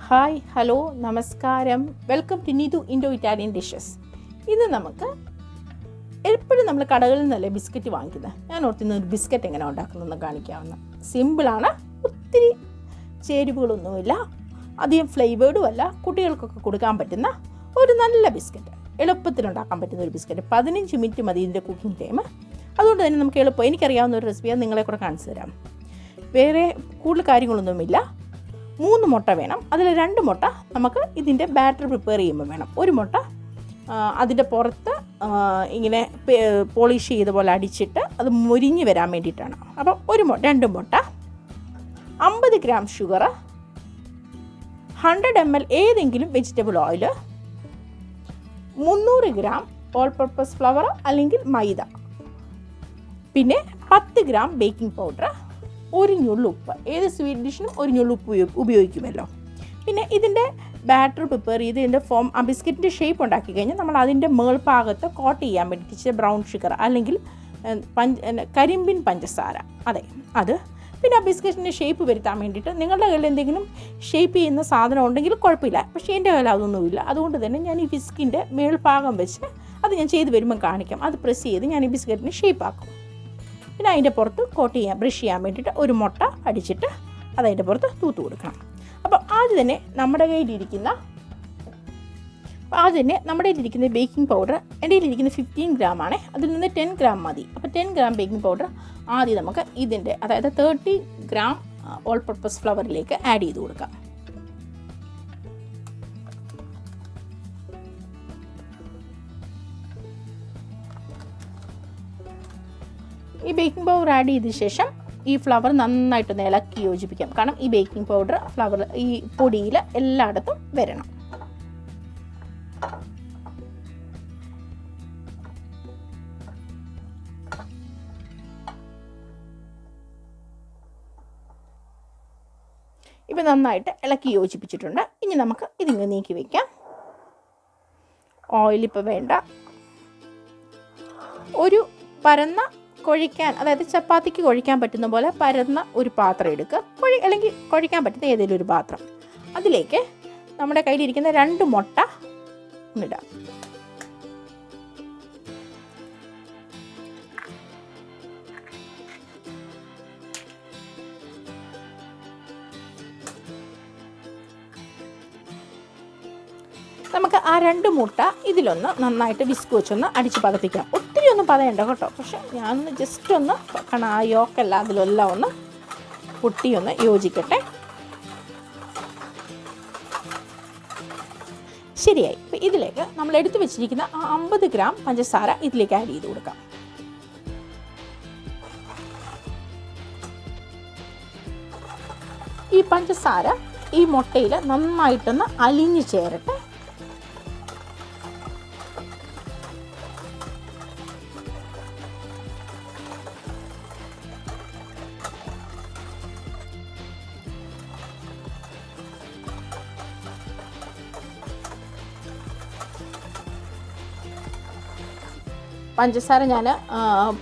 Hi, hello, നമസ്കാരം. Welcome to Neethu Indo-Italian dishes. ഇത് നമുക്ക് എപ്പോഴും നമ്മൾ കടകളിൽ നിന്നല്ലേ ബിസ്ക്കറ്റ് വാങ്ങിക്കുന്നത്. ഞാൻ ഓർത്തുന്ന ഒരു ബിസ്ക്കറ്റ് എങ്ങനെ ഉണ്ടാക്കുന്നതെന്ന് കാണിക്കാവുന്ന സിമ്പിളാണ്. ഒത്തിരി ചേരുവകളൊന്നുമില്ല, അധികം ഫ്ലേവേർഡും അല്ല. കുട്ടികൾക്കൊക്കെ കൊടുക്കാൻ പറ്റുന്ന ഒരു നല്ല ബിസ്ക്കറ്റ്, എളുപ്പത്തിലുണ്ടാക്കാൻ പറ്റുന്ന ഒരു ബിസ്ക്കറ്റ്. 15 മിനിറ്റ് മതി ഇതിൻ്റെ കുക്കിംഗ് ടൈം. അതുകൊണ്ട് തന്നെ നമുക്ക് എളുപ്പം, എനിക്കറിയാവുന്ന ഒരു റെസിപ്പി അത് നിങ്ങളെ കൂടെ കാണിച്ചു തരാം. വേറെ കൂടുതൽ കാര്യങ്ങളൊന്നുമില്ല. 3 മുട്ട വേണം. അതിൽ 2 മുട്ട നമുക്ക് ഇതിൻ്റെ ബാറ്റർ പ്രിപ്പയർ ചെയ്യുമ്പോൾ വേണം. ഒരു മുട്ട അതിൻ്റെ പുറത്ത് ഇങ്ങനെ പോളിഷ് ചെയ്ത പോലെ അടിച്ചിട്ട് അത് മുരിഞ്ഞ് വരാൻ വേണ്ടിയിട്ടാണ്. അപ്പോൾ 2 മുട്ട, 50 ഗ്രാം ഷുഗർ, 100 ml ഏതെങ്കിലും vegetable oil, 300 gram all purpose flower അല്ലെങ്കിൽ മൈദ, പിന്നെ 10 ഗ്രാം ബേക്കിംഗ് പൗഡർ, ഒരു ഞുള്ളുപ്പ്. ഏത് സ്വീറ്റ് ഡിഷിനും ഒരു ഞുള്ളുപ്പ് ഉപയോഗിക്കുമല്ലോ. പിന്നെ ഇതിൻ്റെ ബാറ്റർ പ്രിപ്പയർ ചെയ്ത് ഇതിൻ്റെ ഫോം, ആ ബിസ്ക്കറ്റിൻ്റെ ഷേപ്പ് ഉണ്ടാക്കി കഴിഞ്ഞാൽ നമ്മൾ അതിൻ്റെ മേൾഭാഗത്ത് കോട്ട് ചെയ്യാൻ വേണ്ടി ഇച്ചിരി ബ്രൗൺ ഷുഗർ അല്ലെങ്കിൽ കരിമ്പിൻ പഞ്ചസാര, അതെ അത്. പിന്നെ ആ ബിസ്ക്കറ്റിൻ്റെ ഷേപ്പ് വരുത്താൻ വേണ്ടിയിട്ട് നിങ്ങളുടെ കയ്യിൽ എന്തെങ്കിലും ഷേപ്പ് ചെയ്യുന്ന സാധനം ഉണ്ടെങ്കിൽ കുഴപ്പമില്ല. പക്ഷേ എൻ്റെ കയ്യിൽ അതൊന്നുമില്ല. അതുകൊണ്ട് തന്നെ ഞാൻ ഈ ബിസ്ക്കിൻ്റെ മേൾഭാഗം വെച്ച് അത് ഞാൻ ചെയ്ത് വരുമ്പം കാണിക്കാം. അത് പ്രസ് ചെയ്ത് ഞാൻ ഈ ബിസ്ക്കറ്റിന് ഷേപ്പാക്കും. പിന്നെ അതിൻ്റെ പുറത്ത് ബ്രഷ് ചെയ്യാൻ വേണ്ടിയിട്ട് ഒരു മുട്ട അടിച്ചിട്ട് അതതിൻ്റെ പുറത്ത് തൂത്ത് കൊടുക്കണം. അപ്പോൾ ആദ്യം തന്നെ നമ്മുടെ കയ്യിലിരിക്കുന്ന ബേക്കിംഗ് പൗഡർ, എൻ്റെ കയ്യിലിരിക്കുന്ന 15 ഗ്രാം ആണ്. അതിൽ നിന്ന് 10 ഗ്രാം മതി. അപ്പോൾ 10 ഗ്രാം ബേക്കിംഗ് പൗഡർ ആദ്യം നമുക്ക് ഇതിൻ്റെ, അതായത് 30 ഗ്രാം ഓൾ പർപ്പസ് ഫ്ലവറിലേക്ക് ആഡ് ചെയ്ത് കൊടുക്കാം. ഈ ബേക്കിംഗ് പൗഡർ ആഡ് ചെയ്ത ശേഷം ഈ ഫ്ലവർ നന്നായിട്ടൊന്ന് ഇളക്കി യോജിപ്പിക്കാം. കാരണം ഈ ബേക്കിംഗ് പൗഡർ ഫ്ലവർ ഈ പൊടിയിൽ എല്ലായിടത്തും വരണം. ഇപ്പം നന്നായിട്ട് ഇളക്കി യോജിപ്പിച്ചിട്ടുണ്ട്. ഇനി നമുക്ക് ഇതിങ്ങനെ നീക്കി വയ്ക്കാം. ഓയിലിപ്പോൾ വേണ്ട. ഒരു പരന്ന കുഴിക്കാൻ, അതായത് ചപ്പാത്തിക്ക് കുഴിക്കാൻ പറ്റുന്ന പോലെ പരന്ന ഒരു പാത്രം എടുക്കുക. അല്ലെങ്കിൽ കുഴിക്കാൻ പറ്റുന്ന ഏതെങ്കിലും ഒരു പാത്രം. അതിലേക്ക് നമ്മുടെ കയ്യിലിരിക്കുന്ന 2 മുട്ട ഇടാം. നമുക്ക് ആ 2 മുട്ട ഇതിലൊന്ന് നന്നായിട്ട് വിസ്ക് വെച്ചൊന്ന് അടിച്ച് പതപ്പിക്കാം. ഒത്തിരി ഒന്നും പതയണ്ട കേട്ടോ. പക്ഷെ ഞാനൊന്ന് ജസ്റ്റ് ഒന്ന്, കാരണം ആ യോക്കല്ല അതിലെല്ലാം ഒന്ന് പൊട്ടിയൊന്ന് യോജിക്കട്ടെ. ശരിയായി. ഇപ്പം ഇതിലേക്ക് നമ്മൾ എടുത്തു വെച്ചിരിക്കുന്ന ആ 50 ഗ്രാം പഞ്ചസാര ഇതിലേക്ക് ആഡ് ചെയ്ത് കൊടുക്കാം. ഈ പഞ്ചസാര ഈ മുട്ടയിൽ നന്നായിട്ടൊന്ന് അലിഞ്ഞു ചേരട്ടെ. പഞ്ചസാര ഞാൻ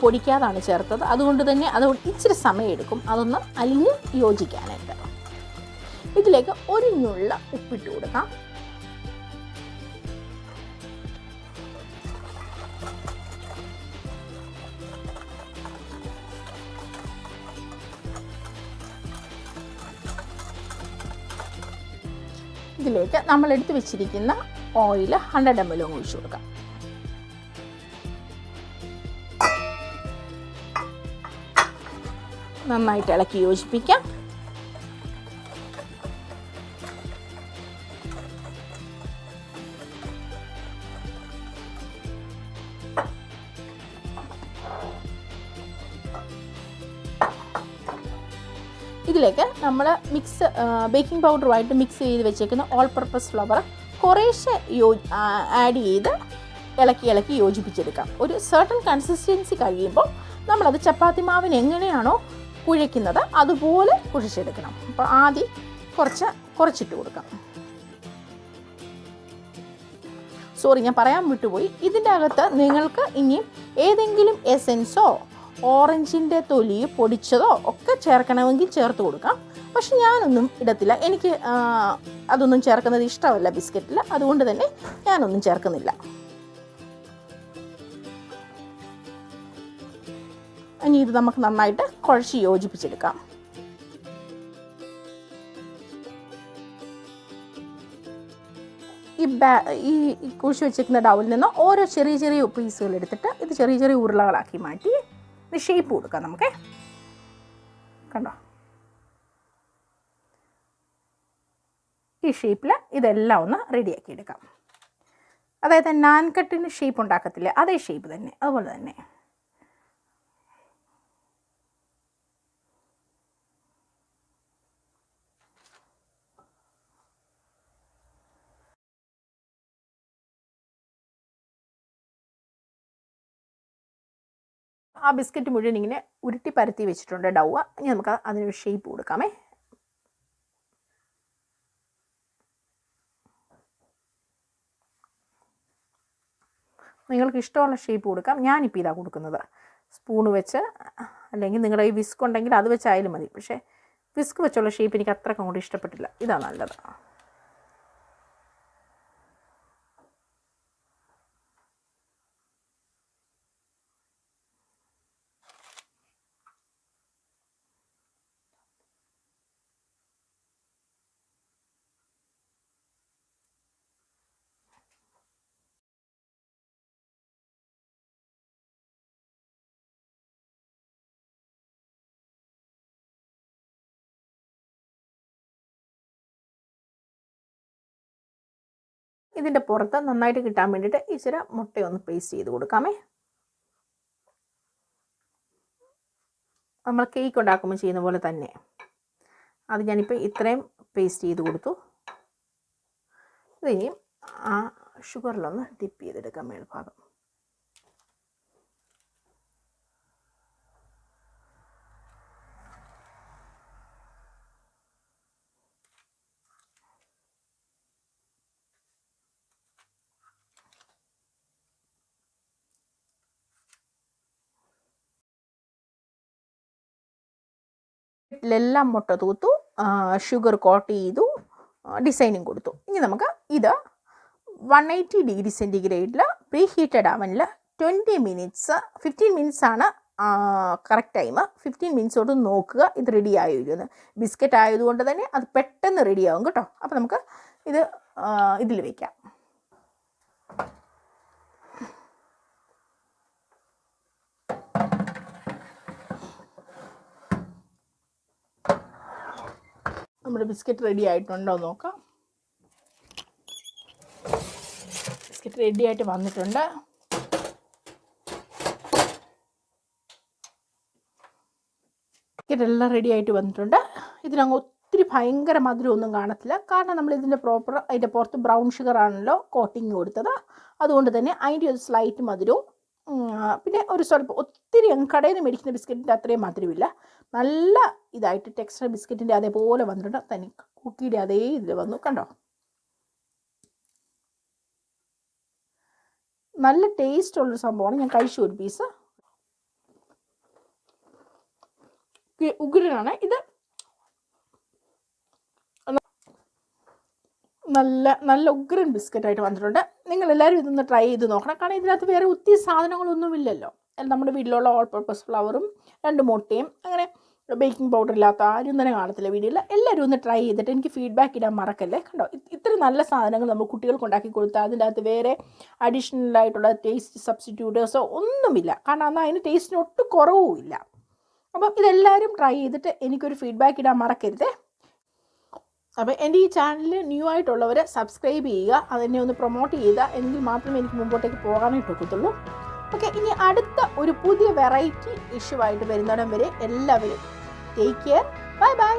പൊടിക്കാതാണ് ചേർത്തത്. അതുകൊണ്ട് തന്നെ അത് ഇച്ചിരി സമയമെടുക്കും അതൊന്ന് അലിഞ്ഞ് യോജിക്കാനായിട്ട്. ഇതിലേക്ക് ഒരു ഞുള്ള ഉപ്പിട്ട് കൊടുക്കാം. ഇതിലേക്ക് നമ്മൾ എടുത്ത് വെച്ചിരിക്കുന്ന ഓയിൽ 100 ml ഒഴിച്ചു കൊടുക്കാം. നന്നായിട്ട് ഇളക്കി യോജിപ്പിക്കാം. ഇതിലേക്ക് നമ്മൾ ബേക്കിംഗ് പൗഡറുമായിട്ട് മിക്സ് ചെയ്ത് വെച്ചേക്കുന്ന ഓൾ പർപ്പസ് ഫ്ലവർ കുറേശ്ശെ ആഡ് ചെയ്ത് ഇളക്കി യോജിപ്പിച്ചെടുക്കാം. ഒരു സർട്ടൺ കൺസിസ്റ്റൻസി കഴിയുമ്പോൾ നമ്മളത് ചപ്പാത്തി മാവിന് എങ്ങനെയാണോ കുഴയ്ക്കുന്നത് അതുപോലെ കുഴച്ചെടുക്കണം. അപ്പോൾ ആദ്യം കുറച്ചിട്ട് കൊടുക്കാം. സോറി, ഞാൻ പറയാൻ വിട്ടുപോയി. ഇതിൻ്റെ അകത്ത് നിങ്ങൾക്ക് ഇനി ഏതെങ്കിലും എസെൻസോ ഓറഞ്ചിൻ്റെ തൊലി പൊടിച്ചതോ ഒക്കെ ചേർക്കണമെങ്കിൽ ചേർത്ത് കൊടുക്കാം. പക്ഷെ ഞാനൊന്നും ഇടത്തില്ല. എനിക്ക് അതൊന്നും ചേർക്കുന്നത് ഇഷ്ടമല്ല ബിസ്ക്കറ്റിൽ. അതുകൊണ്ട് തന്നെ ഞാനൊന്നും ചേർക്കുന്നില്ല. ഇനി ഇത് നമുക്ക് നന്നായിട്ട് കുഴച്ച് യോജിപ്പിച്ചെടുക്കാം. ഈ കുഴിച്ച് വെച്ചിരിക്കുന്ന ഡൗവിൽ നിന്ന് ഓരോ ചെറിയ ചെറിയ പീസുകൾ എടുത്തിട്ട് ഇത് ചെറിയ ചെറിയ ഉരുളകളാക്കി മാറ്റി ഇത് ഷേപ്പ് കൊടുക്കാം നമുക്ക്. കണ്ടോ, ഈ ഷേപ്പിൽ ഇതെല്ലാം ഒന്ന് റെഡിയാക്കി എടുക്കാം. അതായത് നാൻ കട്ടിന് ഷേപ്പ് ഉണ്ടാക്കത്തില്ലേ, അതേ ഷേപ്പ് തന്നെ, അതുപോലെ തന്നെ. ആ ബിസ്ക്കറ്റ് മുഴുവൻ ഇങ്ങനെ ഉരുട്ടി പരത്തി വെച്ചിട്ടുണ്ട് ഡൗവ്. ഇനി നമുക്ക് അതിനൊരു ഷേപ്പ് കൊടുക്കാമേ. നിങ്ങൾക്ക് ഇഷ്ടമുള്ള ഷേപ്പ് കൊടുക്കാം. ഞാനിപ്പോൾ ഇതാണ് കൊടുക്കുന്നത്. സ്പൂണ് വെച്ച്, അല്ലെങ്കിൽ നിങ്ങളുടെ ഈ വിസ്ക് ഉണ്ടെങ്കിൽ അത് വെച്ചായാലും മതി. പക്ഷേ വിസ്ക് വെച്ചുള്ള ഷേപ്പ് എനിക്ക് അത്രയ്ക്ക് അങ്ങോട്ട് ഇഷ്ടപ്പെട്ടില്ല. ഇതാണ് നല്ലത്. ഇതിൻ്റെ പുറത്ത് നന്നായിട്ട് കിട്ടാൻ വേണ്ടിയിട്ട് ഇച്ചിരി മുട്ടയൊന്ന് പേസ്റ്റ് ചെയ്ത് കൊടുക്കാമേ. നമ്മൾ കേക്ക് ഉണ്ടാക്കുമ്പോൾ ചെയ്യുന്ന പോലെ തന്നെ. അത് ഞാനിപ്പോൾ ഇത്രയും പേസ്റ്റ് ചെയ്ത് കൊടുത്തു. ഇതിനിയും ആ ഷുഗറിലൊന്ന് ഡിപ്പ് ചെയ്തെടുക്കാം മേൽഭാഗം. എല്ലാം മുട്ട തൂത്തു, ഷുഗർ കോട്ട് ചെയ്തു, ഡിസൈനിങ് കൊടുത്തു. ഇനി നമുക്ക് ഇത് 180 ഡിഗ്രി സെൻറ്റിഗ്രേഡിൽ പ്രീ ഹീറ്റഡ് അവനിൽ 20 മിനിറ്റ്സ് 15 മിനിറ്റ്സ് ആണ് കറക്റ്റ് ടൈം. 15 മിനിറ്റ്സോട്ട് നോക്കുക ഇത് റെഡി ആയിരുന്നു. ബിസ്ക്കറ്റ് ആയതുകൊണ്ട് തന്നെ അത് പെട്ടെന്ന് റെഡിയാവും കേട്ടോ. അപ്പോൾ നമുക്ക് ഇത് ഇതിൽ വയ്ക്കാം. നമ്മുടെ ബിസ്ക്കറ്റ് റെഡി ആയിട്ടുണ്ടോ നോക്കാം. ബിസ്ക്കറ്റ് റെഡി ആയിട്ട് വന്നിട്ടുണ്ട്. ബിസ്ക്കറ്റ് എല്ലാം റെഡി ആയിട്ട് വന്നിട്ടുണ്ട്. ഇതിനങ്ങ് ഒത്തിരി ഭയങ്കര മധുരമൊന്നും കാണത്തില്ല. കാരണം നമ്മൾ ഇതിൻ്റെ അതിൻ്റെ പുറത്ത് ബ്രൗൺ ഷുഗറാണല്ലോ കോട്ടിങ് കൊടുത്തത്. അതുകൊണ്ട് തന്നെ അതിൻ്റെ ഒരു സ്ലൈറ്റ് മധുരവും, പിന്നെ ഒരു സ്വല്പം ഒത്തിരി കടയിൽ നിന്ന് മേടിക്കുന്ന ബിസ്ക്കറ്റിൻ്റെ അത്രയും മധുരമില്ല. നല്ല ഇതായിട്ട് ടെക്സ്ചർ ബിസ്ക്കറ്റിൻ്റെ അതേപോലെ വന്നിട്ടുണ്ട്. തനി കുക്കിയുടെ അതേ ഇതിൽ വന്നു. കണ്ടോ, നല്ല ടേസ്റ്റ് ഉള്ളൊരു സംഭവമാണ്. ഞാൻ കഴിച്ചു ഒരു പീസ്. ഉഗ്രനാണ് ഇത്. നല്ല ഉഗ്രൻ ബിസ്ക്കറ്റായിട്ട് വന്നിട്ടുണ്ട്. നിങ്ങളെല്ലാവരും ഇതൊന്ന് ട്രൈ ചെയ്ത് നോക്കണം. കാരണം ഇതിനകത്ത് വേറെ ഒത്തിരി സാധനങ്ങളൊന്നുമില്ലല്ലോ. നമ്മുടെ വീട്ടിലുള്ള ഓൾ പർപ്പസ് ഫ്ലവറും 2 മുട്ടയും, അങ്ങനെ ബേക്കിംഗ് പൗഡർ ഇല്ലാത്ത ആരും തന്നെ കാണത്തില്ല വീഡിയോയിൽ. എല്ലാവരും ഒന്ന് ട്രൈ ചെയ്തിട്ട് എനിക്ക് ഫീഡ്ബാക്ക് ഇടാൻ മറക്കല്ലേ. കണ്ടോ, ഇത്ര നല്ല സാധനങ്ങൾ നമ്മൾ കുട്ടികൾക്ക് ഉണ്ടാക്കി കൊടുത്താൽ അതിൻ്റെ അകത്ത് വേറെ അഡീഷണലായിട്ടുള്ള ടേസ്റ്റ് സബ്സ്റ്റിറ്റ്യൂട്ടേഴ്സോ ഒന്നുമില്ല. കാരണം എന്നാൽ അതിന് ടേസ്റ്റിന് ഒട്ടും കുറവുമില്ല. അപ്പം ഇതെല്ലാവരും ട്രൈ ചെയ്തിട്ട് എനിക്കൊരു ഫീഡ്ബാക്ക് ഇടാൻ മറക്കരുതേ. അപ്പോൾ എൻ്റെ ഈ ചാനൽ ന്യൂ ആയിട്ടുള്ളവർ സബ്സ്ക്രൈബ് ചെയ്യുക, അതെന്നെ ഒന്ന് പ്രൊമോട്ട് ചെയ്യുക. എങ്കിൽ മാത്രമേ എനിക്ക് മുമ്പോട്ടേക്ക് പോകാനായിട്ട് ഒക്കത്തുള്ളൂ. ഓക്കെ, ഇനി അടുത്ത ഒരു പുതിയ വെറൈറ്റി ഇഷ്യൂ ആയിട്ട് വരുന്നിടം വരെ എല്ലാവരും ടേക്ക് കെയർ. Bye bye.